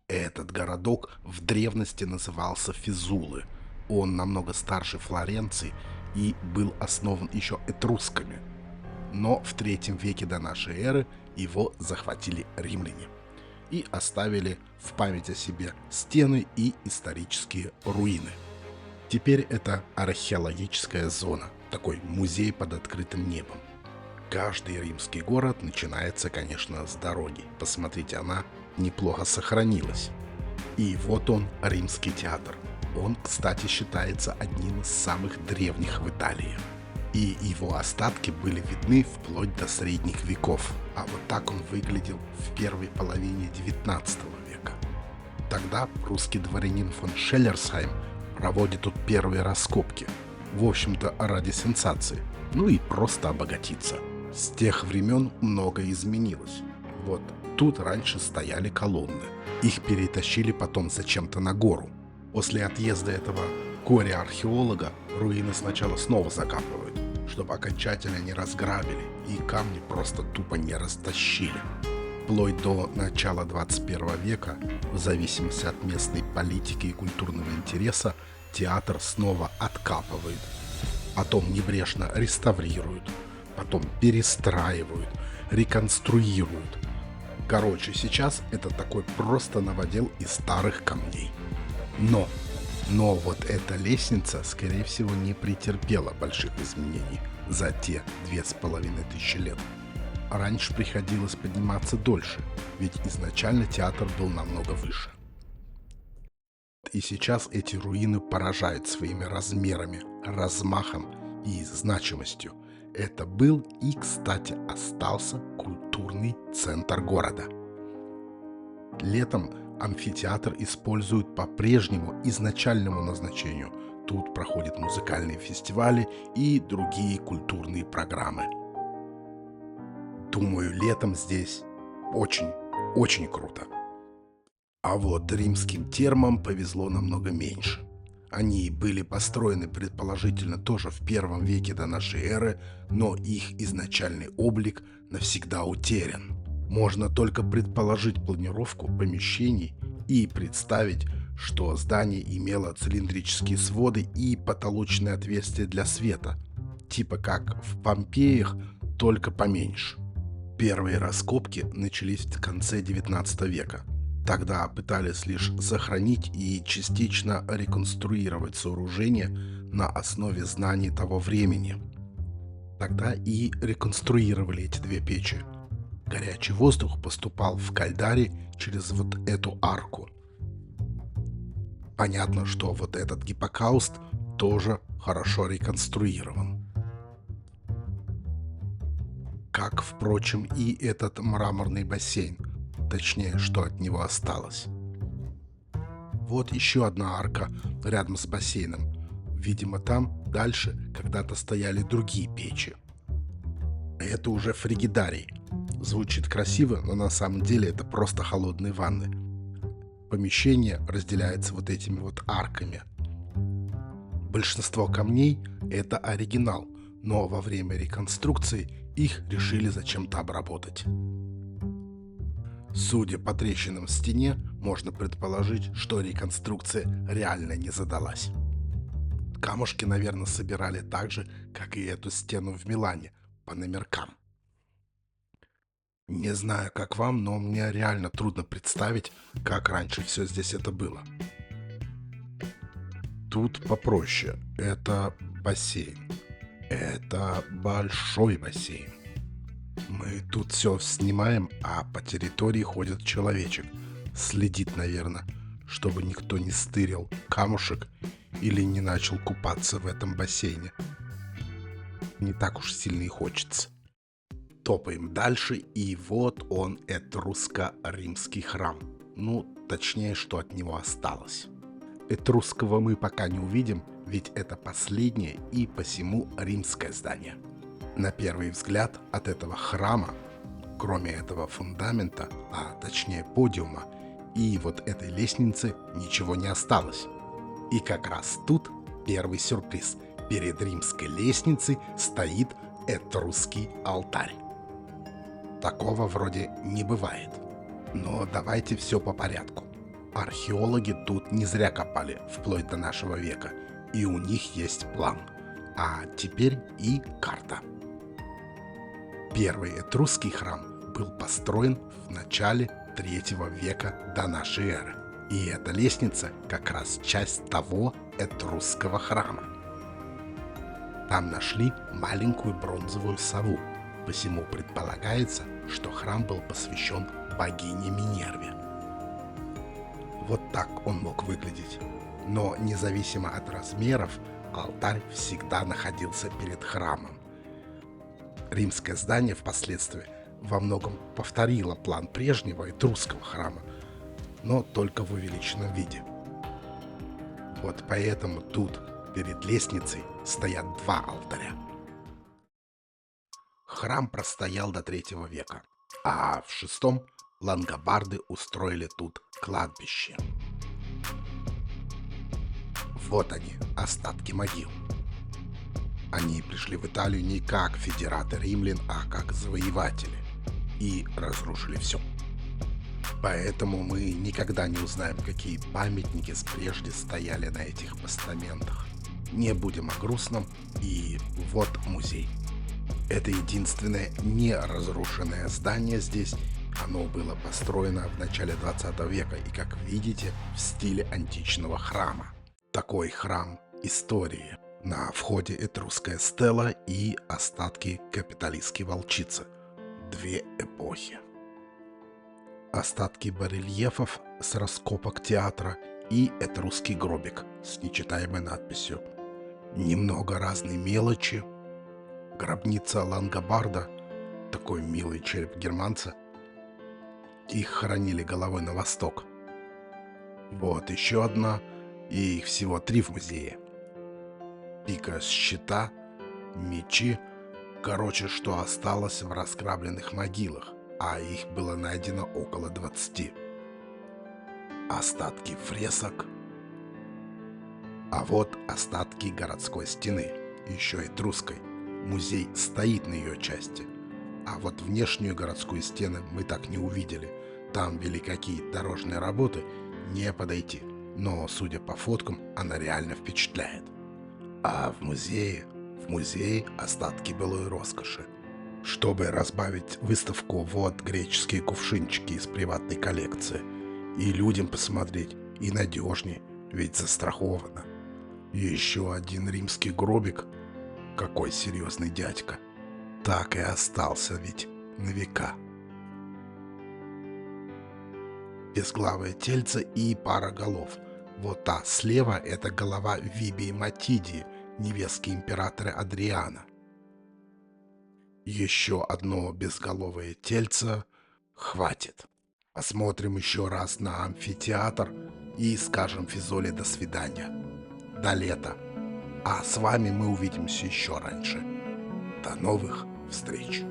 Этот городок в древности назывался Физулы. Он намного старше Флоренции и был основан еще этрусками. Но в третьем веке до нашей эры его захватили римляне и оставили в память о себе стены и исторические руины. Теперь это археологическая зона, такой музей под открытым небом. Каждый римский город начинается, конечно, с дороги. Посмотрите, она неплохо сохранилась. И вот он, Римский театр. Он, кстати, считается одним из самых древних в Италии. И его остатки были видны вплоть до средних веков. А вот так он выглядел в первой половине XIX века. Тогда русский дворянин фон Шеллерсхайм проводит тут первые раскопки. В общем-то, ради сенсации. Ну и просто обогатиться. С тех времен многое изменилось. Вот тут раньше стояли колонны. Их перетащили потом зачем-то на гору. После отъезда этого горе-археолога руины сначала снова закапывают, чтобы окончательно не разграбили и камни просто тупо не растащили. Вплоть до начала 21 века, в зависимости от местной политики и культурного интереса, театр снова откапывают, потом небрежно реставрируют, потом перестраивают, реконструируют. Короче, сейчас это такой просто новодел из старых камней. Но вот эта лестница, скорее всего, не претерпела больших изменений за те 2500 лет. Раньше приходилось подниматься дольше, ведь изначально театр был намного выше. И сейчас эти руины поражают своими размерами, размахом и значимостью. Это был и, кстати, остался культурный центр города. Летом амфитеатр используют по прежнему изначальному назначению. Тут проходят музыкальные фестивали и другие культурные программы. Думаю, летом здесь очень круто. А вот римским термам повезло намного меньше. Они были построены предположительно тоже в первом веке до нашей эры, но их изначальный облик навсегда утерян. Можно только предположить планировку помещений и представить, что здание имело цилиндрические своды и потолочные отверстия для света, типа как в Помпеях, только поменьше. Первые раскопки начались в конце 19 века. Тогда пытались лишь сохранить и частично реконструировать сооружение на основе знаний того времени. Тогда и реконструировали эти две печи. Горячий воздух поступал в кальдари через вот эту арку. Понятно, что вот этот гиппокауст тоже хорошо реконструирован. Как, впрочем, и этот мраморный бассейн, точнее, что от него осталось. Вот еще одна арка рядом с бассейном. Видимо, там дальше когда-то стояли другие печи. Это уже фригидарий. Звучит красиво, но на самом деле это просто холодные ванны. Помещение разделяется вот этими вот арками. Большинство камней — это оригинал, но во время реконструкции их решили зачем-то обработать. Судя по трещинам в стене, можно предположить, что реконструкция реально не задалась. Камушки, наверное, собирали так же, как и эту стену в Милане, по номеркам. Не знаю, как вам, но мне реально трудно представить, как раньше все здесь это было. Тут попроще. Это бассейн. Это большой бассейн. Мы тут все снимаем, а по территории ходит человечек. Следит, наверное, чтобы никто не стырил камушек или не начал купаться в этом бассейне. Не так уж сильно и хочется. Топаем дальше, и вот он, этрусско-римский храм. Ну, точнее, что от него осталось. Этрусского мы пока не увидим, ведь это последнее и посему римское здание. На первый взгляд от этого храма, кроме этого фундамента, а точнее подиума, и вот этой лестницы ничего не осталось. И как раз тут первый сюрприз. Перед римской лестницей стоит этрусский алтарь. Такого вроде не бывает. Но давайте все по порядку. Археологи тут не зря копали вплоть до нашего века, и у них есть план. А теперь и карта. Первый этрусский храм был построен в начале 3 века до нашей эры. И эта лестница как раз часть того этрусского храма. Там нашли маленькую бронзовую сову, посему предполагается, что храм был посвящен богине Минерве. Вот так он мог выглядеть. Но независимо от размеров, алтарь всегда находился перед храмом. Римское здание впоследствии во многом повторило план прежнего этрусского храма, но только в увеличенном виде. Вот поэтому тут перед лестницей стоят 2 алтаря. Храм простоял до 3 века, а в 6 лангобарды устроили тут кладбище. Вот они, остатки могил. Они пришли в Италию не как федераты римлян, а как завоеватели. И разрушили все. Поэтому мы никогда не узнаем, какие памятники прежде стояли на этих постаментах. Не будем о грустном, и вот музей. Это единственное неразрушенное здание здесь. Оно было построено в начале 20 века и, как видите, в стиле античного храма. Такой храм истории. На входе этрусская стела и остатки капитолийской волчицы. 2 эпохи. Остатки барельефов с раскопок театра и этрусский гробик с нечитаемой надписью. Немного разной мелочи. Гробница Лангобарда, такой милый череп германца. Их хоронили головой на восток. Вот еще одна, и их всего 3 в музее. Пика с щита, мечи, короче, что осталось в разграбленных могилах, а их было найдено около 20. Остатки фресок. А вот остатки городской стены, еще этрусской. Музей стоит на ее части. А вот внешнюю городскую стену мы так не увидели. Там вели какие-то дорожные работы, не подойти. Но, судя по фоткам, она реально впечатляет. А в музее остатки былой роскоши. Чтобы разбавить выставку, вот греческие кувшинчики из приватной коллекции. И людям посмотреть, и надежнее, ведь застраховано. И еще один римский гробик. Какой серьезный дядька. Так и остался ведь на века. Безглавое тельце и пара голов. Вот та слева — это голова Вибии Матидии, невестки императора Адриана. Еще одно безголовое тельце хватит. Посмотрим еще раз на амфитеатр и скажем Физоле до свидания. До лета. А с вами мы увидимся еще раньше. До новых встреч!